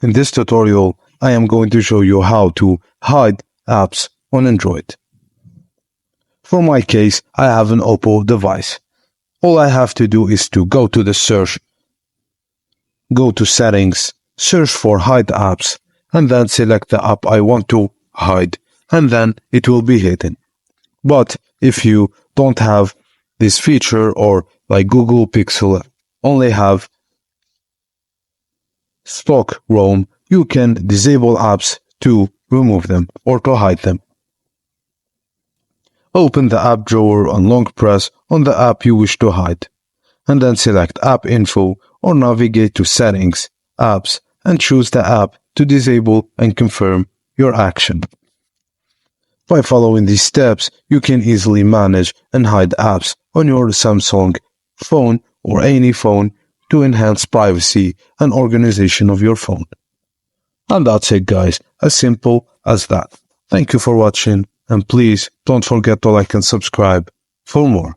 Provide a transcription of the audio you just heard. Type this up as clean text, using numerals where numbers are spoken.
In this tutorial, I am going to show you how to hide apps on Android. For my case, I have an Oppo device. All I have to do is to go to the search, go to settings, search for hide apps, and then select the app I want to hide, and then it will be hidden. But if you don't have this feature, or like Google Pixel only have stock ROM, you can disable apps to remove them or to hide them. Open the app drawer and long press on the app you wish to hide, and then select App Info or navigate to Settings, Apps, and choose the app to disable and confirm your action. By following these steps, you can easily manage and hide apps on your Samsung phone or any phone to enhance privacy and organization of your phone. And that's it, guys, as simple as that. Thank you for watching, and please don't forget to like and subscribe for more.